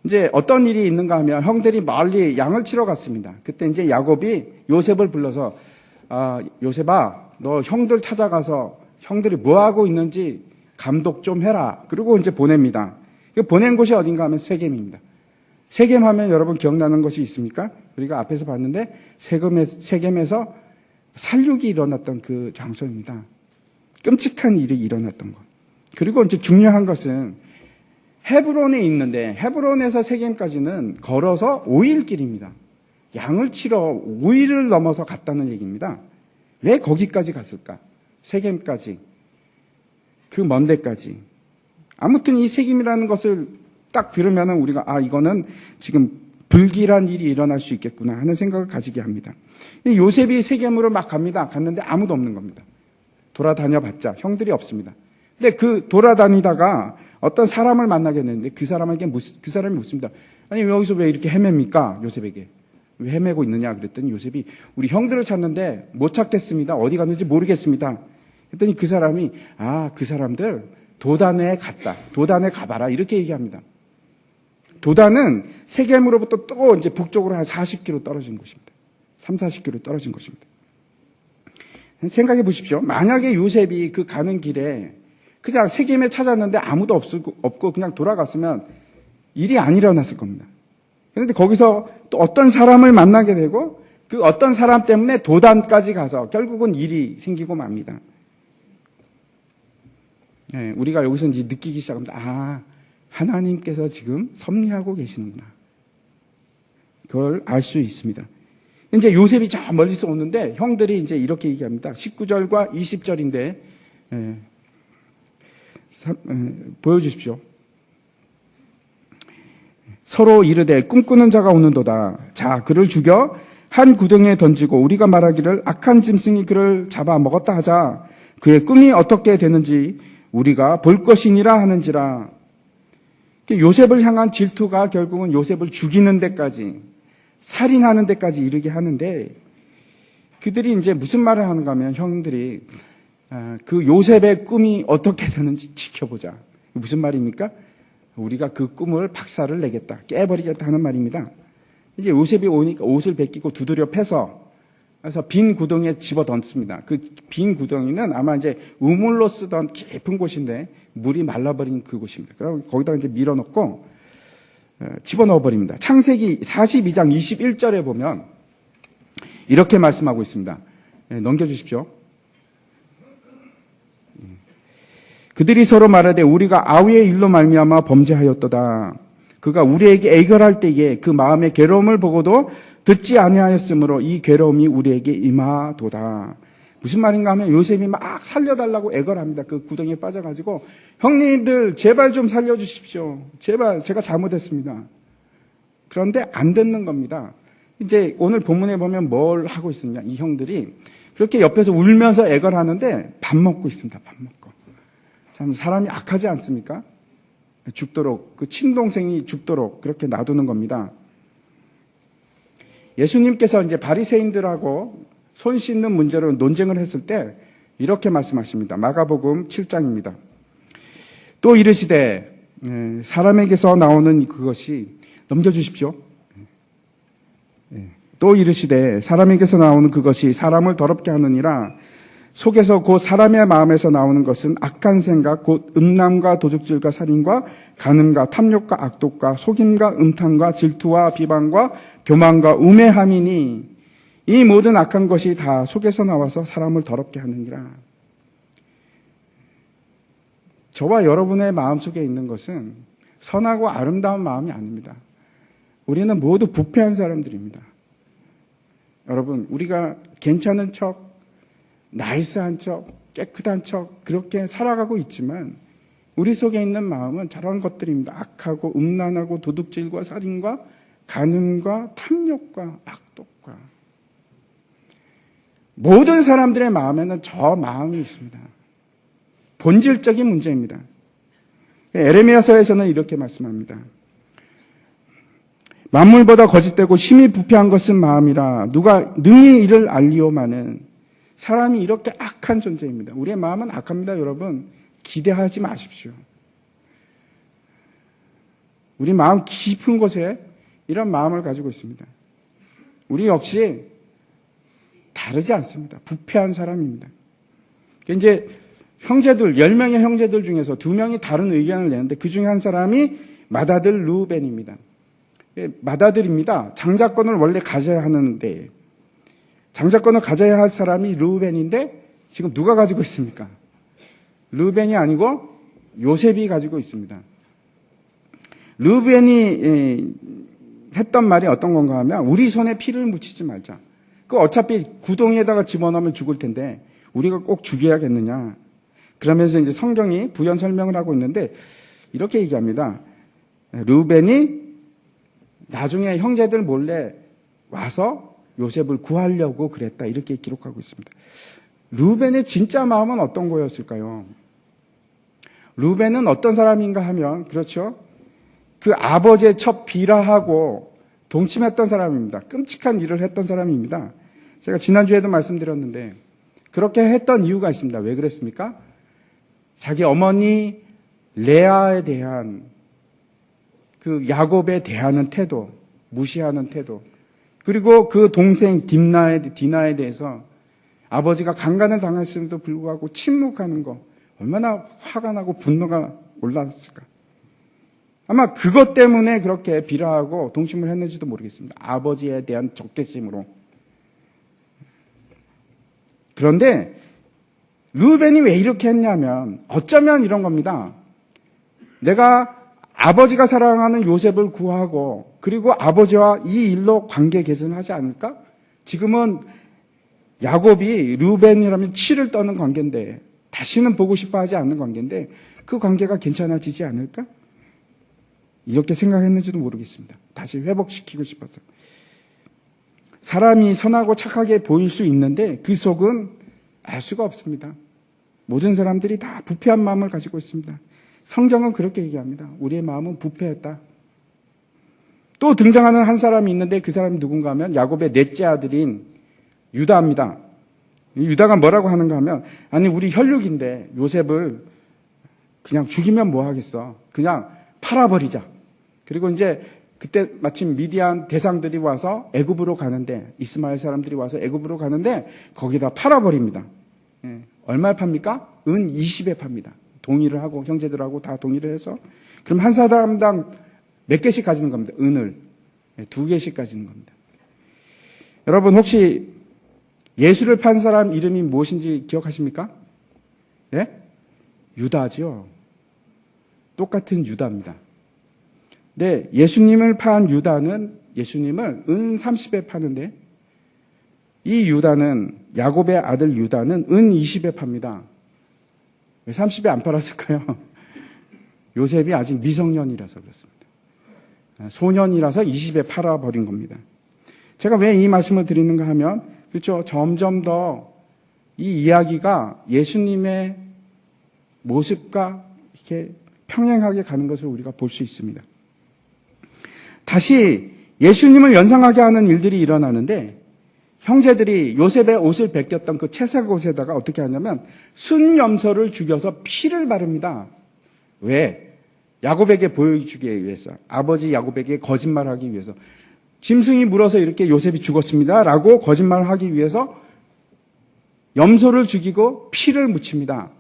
이제 어떤 일이 있는가 하면 형들이 멀리 양을 치러 갔습니다. 그때 이제 야곱이 요셉을 불러서 요셉아, 너 형들 찾아가서 형들이 뭐 하고 있는지 감독 좀 해라. 그리고 이제 보냅니다. 보낸 곳이 어딘가 하면 세겜입니다. 세겜 하면 여러분 기억나는 것이 있습니까? 우리가 앞에서 봤는데 세겜에서 살육이 일어났던 그 장소입니다. 끔찍한 일이 일어났던 것. 그리고 이제 중요한 것은 헤브론에 있는데 헤브론에서 세겜까지는 걸어서 5일 길입니다. 양을 치러 5일을 넘어서 갔다는 얘기입니다. 왜 거기까지 갔을까? 세겜까지. 그 먼 데까지. 아무튼 이 세겜이라는 것을 딱 들으면은 우리가 이거는 지금 불길한 일이 일어날 수 있겠구나 하는 생각을 가지게 합니다. 요셉이 세겜으로 막 갑니다. 갔는데 아무도 없는 겁니다. 돌아다녀봤자 형들이 없습니다. 근데 그 돌아다니다가 어떤 사람을 만나게 됐는데 그 사람이 묻습니다. 아니 여기서 왜 이렇게 헤맵니까? 요셉에게. 왜 헤매고 있느냐 그랬더니 요셉이 우리 형들을 찾는데 못 찾겠습니다. 어디 갔는지 모르겠습니다. 그랬더니 그 사람이 그 사람들 도단에 갔다. 도단에 가봐라. 이렇게 얘기합니다. 도단은 세겜으로부터 또 이제 북쪽으로 한 40km 떨어진 곳입니다. 40km 떨어진 곳입니다. 생각해 보십시오. 만약에 요셉이 그 가는 길에 그냥 세겜에 찾았는데 아무도 없고 그냥 돌아갔으면 일이 안 일어났을 겁니다. 그런데 거기서 또 어떤 사람을 만나게 되고 그 어떤 사람 때문에 도단까지 가서 결국은 일이 생기고 맙니다. 네, 우리가 여기서 이제 느끼기 시작합니다. 하나님께서 지금 섭리하고 계시는구나. 그걸 알 수 있습니다. 이제 요셉이 저 멀리서 오는데 형들이 이제 이렇게 얘기합니다. 19절과 20절인데 보여주십시오. 서로 이르되 꿈꾸는 자가 오는도다. 자, 그를 죽여 한 구덩이에 던지고 우리가 말하기를 악한 짐승이 그를 잡아 먹었다 하자. 그의 꿈이 어떻게 되는지 우리가 볼 것이니라 하는지라. 요셉을 향한 질투가 결국은 요셉을 죽이는 데까지, 살인하는 데까지 이르게 하는데, 그들이 이제 무슨 말을 하는가 하면 형들이 그 요셉의 꿈이 어떻게 되는지 지켜보자. 무슨 말입니까? 우리가 그 꿈을 박살을 내겠다, 깨버리겠다 하는 말입니다. 이제 요셉이 오니까 옷을 벗기고 두드려 패서 그래서 빈 구덩이에 집어 던집니다. 그 빈 구덩이는 아마 이제 우물로 쓰던 깊은 곳인데 물이 말라버린 그곳입니다. 그리고 거기다 이제 밀어넣고 집어넣어버립니다. 창세기 42장 21절에 보면 이렇게 말씀하고 있습니다. 넘겨주십시오. 그들이 서로 말하되 우리가 아우의 일로 말미암아 범죄하였도다. 그가 우리에게 애걸할 때에 그 마음의 괴로움을 보고도 듣지 아니하였으므로 이 괴로움이 우리에게 임하도다. 무슨 말인가 하면 요셉이 막 살려달라고 애걸합니다. 그 구덩이에 빠져가지고 형님들 제발 좀 살려주십시오. 제발 제가 잘못했습니다. 그런데 안 듣는 겁니다. 이제 오늘 본문에 보면 뭘 하고 있었냐. 이 형들이 그렇게 옆에서 울면서 애걸하는데 밥 먹고 있습니다. 밥 먹고. 참 사람이 악하지 않습니까? 죽도록 그 친동생이 죽도록 그렇게 놔두는 겁니다. 예수님께서 이제 바리새인들하고 손 씻는 문제로 논쟁을 했을 때 이렇게 말씀하십니다. 마가복음 7장입니다. 또 이르시되 사람에게서 나오는 그것이 넘겨주십시오. 또 이르시되 사람에게서 나오는 그것이 사람을 더럽게 하느니라. 속에서 곧 사람의 마음에서 나오는 것은 악한 생각 곧 음란과 도둑질과 살인과 간음과 탐욕과 악독과 속임과 음탕과 질투와 비방과 교만과 우매함이니 이 모든 악한 것이 다 속에서 나와서 사람을 더럽게 하느니라. 저와 여러분의 마음속에 있는 것은 선하고 아름다운 마음이 아닙니다. 우리는 모두 부패한 사람들입니다. 여러분, 우리가 괜찮은 척, 나이스한 척, 깨끗한 척 그렇게 살아가고 있지만 우리 속에 있는 마음은 저런 것들입니다. 악하고 음란하고 도둑질과 살인과 간음과 탐욕과 악독과 모든 사람들의 마음에는 저 마음이 있습니다. 본질적인 문제입니다. 에레미야서에서는 이렇게 말씀합니다. 만물보다 거짓되고 심히 부패한 것은 마음이라 누가 능히 이를 알리오마는 사람이 이렇게 악한 존재입니다. 우리의 마음은 악합니다, 여러분. 기대하지 마십시오. 우리 마음 깊은 곳에 이런 마음을 가지고 있습니다. 우리 역시 다르지 않습니다. 부패한 사람입니다. 이제 형제들, 10명의 형제들 중에서 2명이 다른 의견을 내는데 그 중에 한 사람이 맏아들 르우벤입니다. 맏아들입니다. 장자권을 원래 가져야 하는데 장자권을 가져야 할 사람이 르우벤인데 지금 누가 가지고 있습니까? 르우벤이 아니고 요셉이 가지고 있습니다. 르우벤이 했던 말이 어떤 건가 하면 우리 손에 피를 묻히지 말자. 그 어차피 구덩이에다가 집어넣으면 죽을 텐데 우리가 꼭 죽여야겠느냐. 그러면서 이제 성경이 부연 설명을 하고 있는데 이렇게 얘기합니다. 르우벤이 나중에 형제들 몰래 와서 요셉을 구하려고 그랬다. 이렇게 기록하고 있습니다. 르우벤의 진짜 마음은 어떤 거였을까요? 르우벤은 어떤 사람인가 하면 그렇죠. 그 아버지의 첫 비라하고 동침했던 사람입니다. 끔찍한 일을 했던 사람입니다. 제가 지난주에도 말씀드렸는데 그렇게 했던 이유가 있습니다. 왜 그랬습니까? 자기 어머니 레아에 대한 그 야곱에 대하는 태도, 무시하는 태도, 그리고 그 동생 디나에 대해서 아버지가 강간을 당했음에도 불구하고 침묵하는 거 얼마나 화가 나고 분노가 올랐을까. 아마 그것 때문에 그렇게 비라하고 동침을 했는지도 모르겠습니다. 아버지에 대한 적개심으로. 그런데 르우벤이 왜 이렇게 했냐면 어쩌면 이런 겁니다. 내가 아버지가 사랑하는 요셉을 구하고 그리고 아버지와 이 일로 관계 개선을 하지 않을까? 지금은 야곱이 르우벤이라면 치를 떠는 관계인데 다시는 보고 싶어 하지 않는 관계인데 그 관계가 괜찮아지지 않을까? 이렇게 생각했는지도 모르겠습니다. 다시 회복시키고 싶어서. 사람이 선하고 착하게 보일 수 있는데 그 속은 알 수가 없습니다. 모든 사람들이 다 부패한 마음을 가지고 있습니다. 성경은 그렇게 얘기합니다. 우리의 마음은 부패했다. 또 등장하는 한 사람이 있는데 그 사람이 누군가 하면 야곱의 넷째 아들인 유다입니다. 유다가 뭐라고 하는가 하면 아니 우리 혈육인데 요셉을 그냥 죽이면 뭐 하겠어. 그냥 팔아버리자. 그리고 이제 그때 마침 미디안 대상들이 와서 애굽으로 가는데 이스마엘 사람들이 와서 애굽으로 가는데 거기다 팔아버립니다. 예. 얼마에 팝니까? 은 20에 팝니다. 동의를 하고 형제들하고 다 동의를 해서 그럼 한 사람당 몇 개씩 가지는 겁니다. 은을 2개씩 가지는 겁니다. 여러분 혹시 예수를 판 사람 이름이 무엇인지 기억하십니까? 예? 유다죠. 똑같은 유다입니다. 네, 예수님을 판 유다는 예수님을 은 30에 파는데 이 유다는 야곱의 아들 유다는 은 20에 팝니다. 왜 30에 안 팔았을까요? 요셉이 아직 미성년이라서 그렇습니다. 소년이라서 20에 팔아버린 겁니다. 제가 왜 이 말씀을 드리는가 하면 그렇죠. 점점 더 이 이야기가 예수님의 모습과 이렇게 평행하게 가는 것을 우리가 볼 수 있습니다. 다시 예수님을 연상하게 하는 일들이 일어나는데 형제들이 요셉의 옷을 벗겼던 그 채색 옷에다가 어떻게 하냐면 순염소를 죽여서 피를 바릅니다. 왜? 야곱에게 보여주기 위해서. 아버지 야곱에게 거짓말하기 위해서. 짐승이 물어서 이렇게 요셉이 죽었습니다. 라고 거짓말을 하기 위해서 염소를 죽이고 피를 묻힙니다.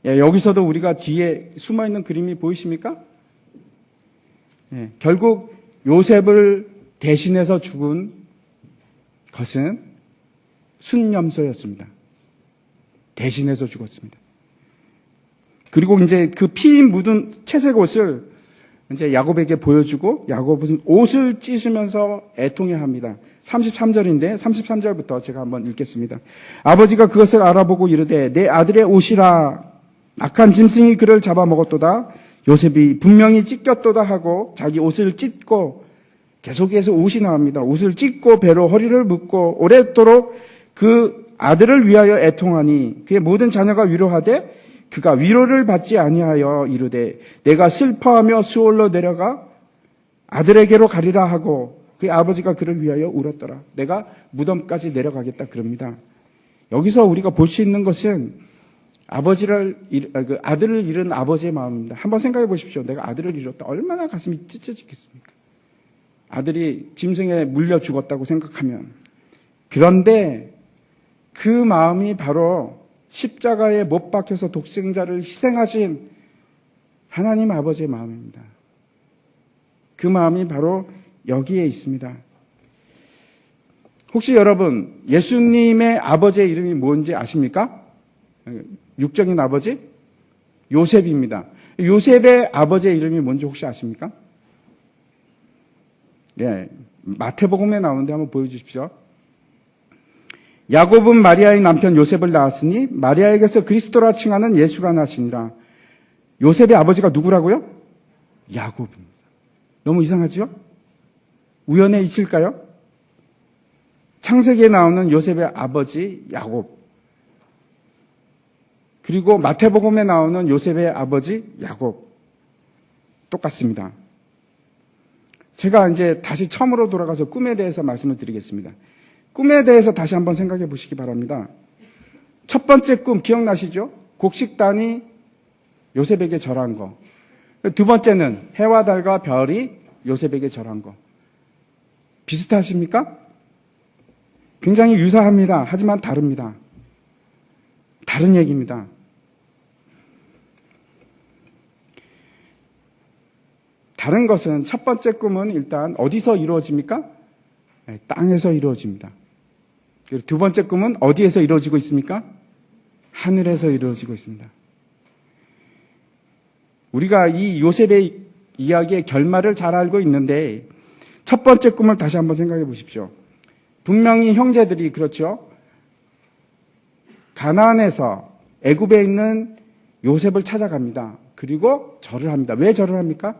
예, 여기서도 우리가 뒤에 숨어있는 그림이 보이십니까? 예, 결국 요셉을 대신해서 죽은 것은 순염소였습니다. 대신해서 죽었습니다. 그리고 이제 그 피 묻은 채색 옷을 이제 야곱에게 보여주고 야곱은 옷을 찢으면서 애통해 합니다. 33절인데 33절부터 제가 한번 읽겠습니다. 아버지가 그것을 알아보고 이르되 내 아들의 옷이라 악한 짐승이 그를 잡아먹었도다. 요셉이 분명히 찢겼도다 하고 자기 옷을 찢고 계속해서 옷이 나옵니다. 옷을 찢고 배로 허리를 묶고 오랫도록 그 아들을 위하여 애통하니 그의 모든 자녀가 위로하되 그가 위로를 받지 아니하여 이르되 내가 슬퍼하며 수월로 내려가 아들에게로 가리라 하고 그의 아버지가 그를 위하여 울었더라. 내가 무덤까지 내려가겠다 그럽니다. 여기서 우리가 볼 수 있는 것은 아들을 잃은 아버지의 마음입니다. 한번 생각해 보십시오. 내가 아들을 잃었다. 얼마나 가슴이 찢어지겠습니까? 아들이 짐승에 물려 죽었다고 생각하면. 그런데 그 마음이 바로 십자가에 못 박혀서 독생자를 희생하신 하나님 아버지의 마음입니다. 그 마음이 바로 여기에 있습니다. 혹시 여러분 예수님의 아버지의 이름이 뭔지 아십니까? 육적인 아버지? 요셉입니다. 요셉의 아버지의 이름이 뭔지 혹시 아십니까? 네, 마태복음에 나오는데 한번 보여주십시오. 야곱은 마리아의 남편 요셉을 낳았으니 마리아에게서 그리스도라 칭하는 예수가 나시니라. 요셉의 아버지가 누구라고요? 야곱입니다. 너무 이상하죠? 우연의 이치일까요? 창세기에 나오는 요셉의 아버지 야곱. 그리고 마태복음에 나오는 요셉의 아버지 야곱. 똑같습니다. 제가 이제 다시 처음으로 돌아가서 꿈에 대해서 말씀을 드리겠습니다. 꿈에 대해서 다시 한번 생각해 보시기 바랍니다. 첫 번째 꿈 기억나시죠? 곡식단이 요셉에게 절한 거. 두 번째는 해와 달과 별이 요셉에게 절한 거. 비슷하십니까? 굉장히 유사합니다. 하지만 다릅니다. 다른 얘기입니다. 다른 것은 첫 번째 꿈은 일단 어디서 이루어집니까? 땅에서 이루어집니다. 그리고 두 번째 꿈은 어디에서 이루어지고 있습니까? 하늘에서 이루어지고 있습니다. 우리가 이 요셉의 이야기의 결말을 잘 알고 있는데 첫 번째 꿈을 다시 한번 생각해 보십시오. 분명히 형제들이 그렇죠. 가나안에서 애굽에 있는 요셉을 찾아갑니다. 그리고 절을 합니다. 왜 절을 합니까?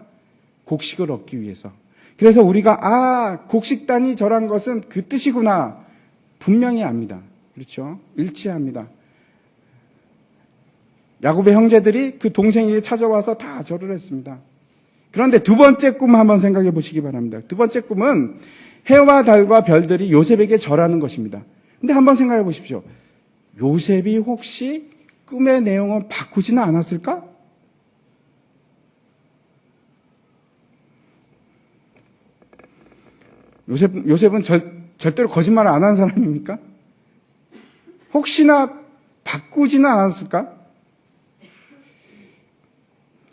곡식을 얻기 위해서. 그래서 우리가 곡식단이 절한 것은 그 뜻이구나 분명히 압니다. 그렇죠? 일치합니다. 야곱의 형제들이 그 동생에게 찾아와서 다 절을 했습니다. 그런데 두 번째 꿈 한번 생각해 보시기 바랍니다. 두 번째 꿈은 해와 달과 별들이 요셉에게 절하는 것입니다. 근데 한번 생각해 보십시오. 요셉이 혹시 꿈의 내용을 바꾸지는 않았을까? 요셉은 절대로 거짓말을 안 하는 사람입니까? 혹시나 바꾸지는 않았을까?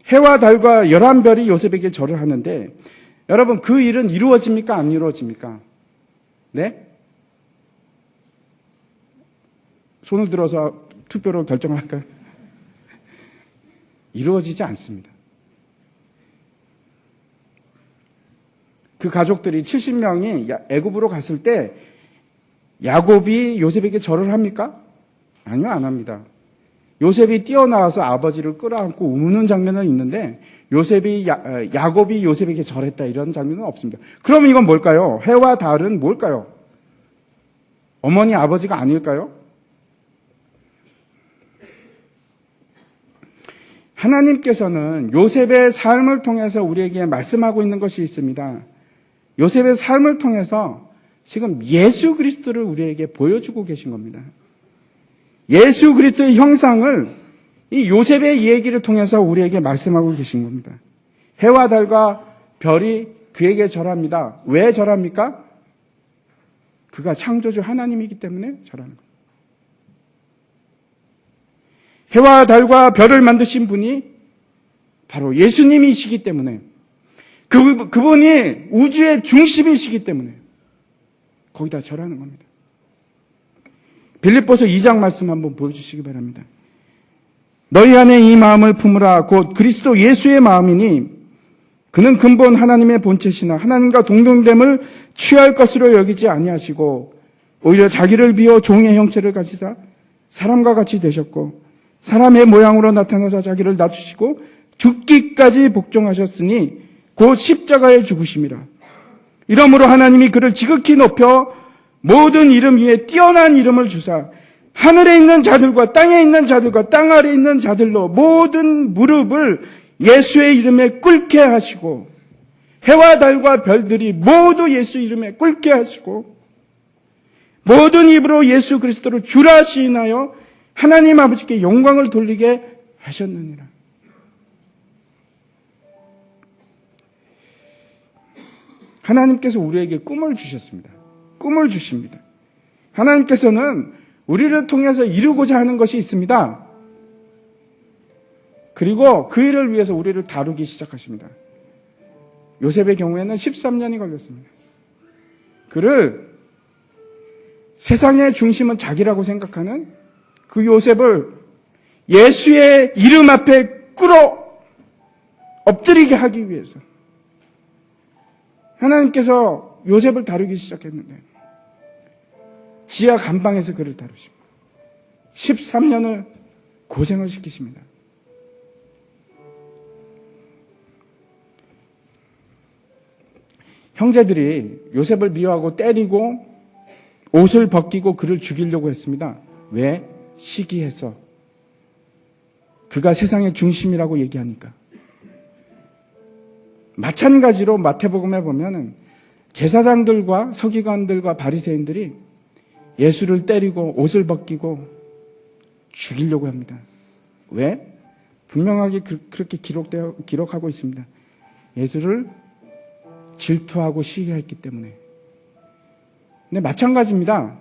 해와 달과 11별이 요셉에게 절을 하는데 여러분 그 일은 이루어집니까? 안 이루어집니까? 네? 손을 들어서 투표로 결정할까요? 이루어지지 않습니다. 그 가족들이 70명이 애굽으로 갔을 때 야곱이 요셉에게 절을 합니까? 아니요, 안 합니다. 요셉이 뛰어나와서 아버지를 끌어안고 우는 장면은 있는데 야곱이 요셉에게 절했다 이런 장면은 없습니다. 그럼 이건 뭘까요? 해와 달은 뭘까요? 어머니 아버지가 아닐까요? 하나님께서는 요셉의 삶을 통해서 우리에게 말씀하고 있는 것이 있습니다. 요셉의 삶을 통해서 지금 예수 그리스도를 우리에게 보여주고 계신 겁니다. 예수 그리스도의 형상을 이 요셉의 얘기를 통해서 우리에게 말씀하고 계신 겁니다. 해와 달과 별이 그에게 절합니다. 왜 절합니까? 그가 창조주 하나님이기 때문에 절하는 겁니다. 해와 달과 별을 만드신 분이 바로 예수님이시기 때문에 그분이 우주의 중심이시기 때문에 거기다 절하는 겁니다. 빌립보서 2장 말씀 한번 보여주시기 바랍니다. 너희 안에 이 마음을 품으라. 곧 그리스도 예수의 마음이니 그는 근본 하나님의 본체시나 하나님과 동등됨을 취할 것으로 여기지 아니하시고 오히려 자기를 비워 종의 형체를 가지사 사람과 같이 되셨고 사람의 모양으로 나타나사 자기를 낮추시고 죽기까지 복종하셨으니 곧 십자가에 죽으심이라. 이러므로 하나님이 그를 지극히 높여 모든 이름 위에 뛰어난 이름을 주사 하늘에 있는 자들과 땅에 있는 자들과 땅 아래에 있는 자들로 모든 무릎을 예수의 이름에 꿇게 하시고 해와 달과 별들이 모두 예수 이름에 꿇게 하시고 모든 입으로 예수 그리스도를 주라 시인하여 하나님 아버지께 영광을 돌리게 하셨느니라. 하나님께서 우리에게 꿈을 주셨습니다. 꿈을 주십니다. 하나님께서는 우리를 통해서 이루고자 하는 것이 있습니다. 그리고 그 일을 위해서 우리를 다루기 시작하십니다. 요셉의 경우에는 13년이 걸렸습니다. 그를 세상의 중심은 자기라고 생각하는 그 요셉을 예수의 이름 앞에 꿇어 엎드리게 하기 위해서 하나님께서 요셉을 다루기 시작했는데 지하 감방에서 그를 다루십니다. 13년을 고생을 시키십니다. 형제들이 요셉을 미워하고 때리고 옷을 벗기고 그를 죽이려고 했습니다. 왜? 시기해서. 그가 세상의 중심이라고 얘기하니까. 마찬가지로 마태복음에 보면은 제사장들과 서기관들과 바리새인들이 예수를 때리고 옷을 벗기고 죽이려고 합니다. 왜? 분명하게 그렇게 기록하고 있습니다. 예수를 질투하고 시기했기 때문에. 근데 마찬가지입니다.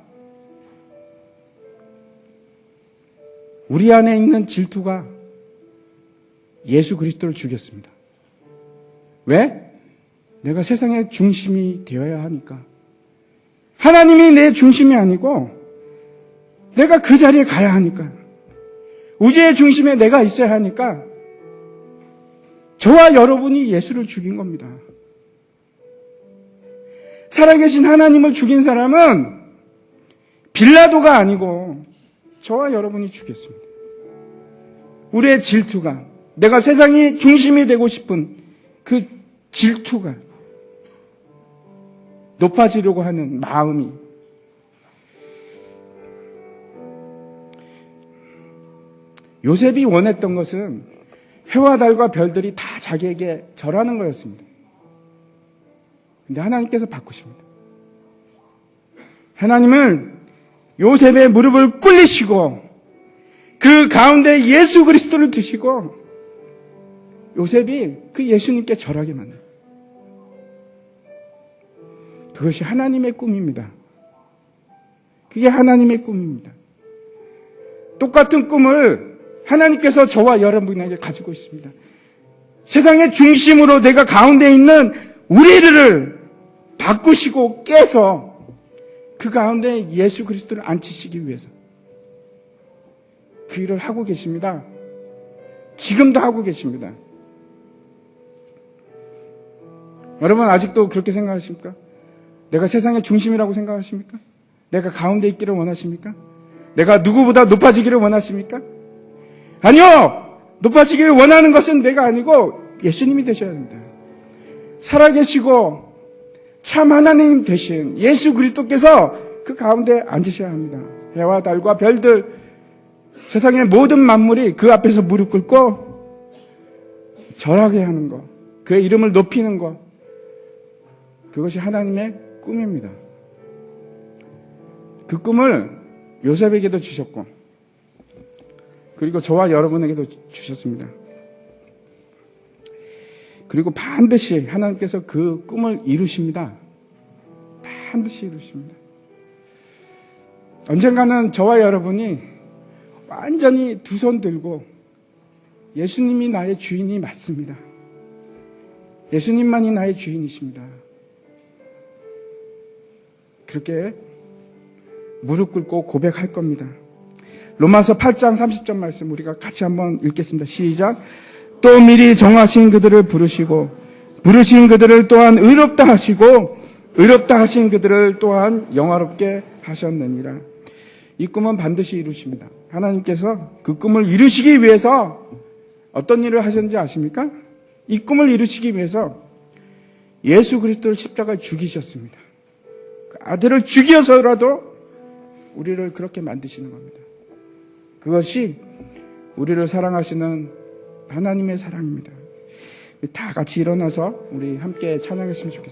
우리 안에 있는 질투가 예수 그리스도를 죽였습니다. 왜? 내가 세상의 중심이 되어야 하니까. 하나님이 내 중심이 아니고 내가 그 자리에 가야 하니까. 우주의 중심에 내가 있어야 하니까 저와 여러분이 예수를 죽인 겁니다. 살아계신 하나님을 죽인 사람은 빌라도가 아니고 저와 여러분이 죽였습니다. 우리의 질투가, 내가 세상이 중심이 되고 싶은 그 질투가, 높아지려고 하는 마음이, 요셉이 원했던 것은 해와 달과 별들이 다 자기에게 절하는 거였습니다. 근데 하나님께서 바꾸십니다. 하나님은 요셉의 무릎을 꿇리시고 그 가운데 예수 그리스도를 두시고 요셉이 그 예수님께 절하게 만듭니다. 그것이 하나님의 꿈입니다. 그게 하나님의 꿈입니다. 똑같은 꿈을 하나님께서 저와 여러분에게 가지고 있습니다. 세상의 중심으로 내가 가운데 있는 우리를 바꾸시고 깨서 그 가운데 예수 그리스도를 앉히시기 위해서 그 일을 하고 계십니다. 지금도 하고 계십니다. 여러분 아직도 그렇게 생각하십니까? 내가 세상의 중심이라고 생각하십니까? 내가 가운데 있기를 원하십니까? 내가 누구보다 높아지기를 원하십니까? 아니요! 높아지기를 원하는 것은 내가 아니고 예수님이 되셔야 됩니다. 살아계시고 참 하나님 되신 예수 그리스도께서 그 가운데 앉으셔야 합니다. 해와 달과 별들, 세상의 모든 만물이 그 앞에서 무릎 꿇고 절하게 하는 것, 그의 이름을 높이는 것, 그것이 하나님의 꿈입니다. 그 꿈을 요셉에게도 주셨고 그리고 저와 여러분에게도 주셨습니다. 그리고 반드시 하나님께서 그 꿈을 이루십니다. 반드시 이루십니다. 언젠가는 저와 여러분이 완전히 두 손 들고 예수님이 나의 주인이 맞습니다. 예수님만이 나의 주인이십니다. 그렇게 무릎 꿇고 고백할 겁니다. 로마서 8장 30절 말씀 우리가 같이 한번 읽겠습니다. 시작. 또 미리 정하신 그들을 부르신 그들을 또한 의롭다 하시고 의롭다 하신 그들을 또한 영화롭게 하셨느니라. 이 꿈은 반드시 이루십니다. 하나님께서 그 꿈을 이루시기 위해서 어떤 일을 하셨는지 아십니까? 이 꿈을 이루시기 위해서 예수 그리스도를 십자가에 죽이셨습니다. 그 아들을 죽여서라도 우리를 그렇게 만드시는 겁니다. 그것이 우리를 사랑하시는 하나님의 사랑입니다. 다 같이 일어나서 우리 함께 찬양했으면 좋겠습니다.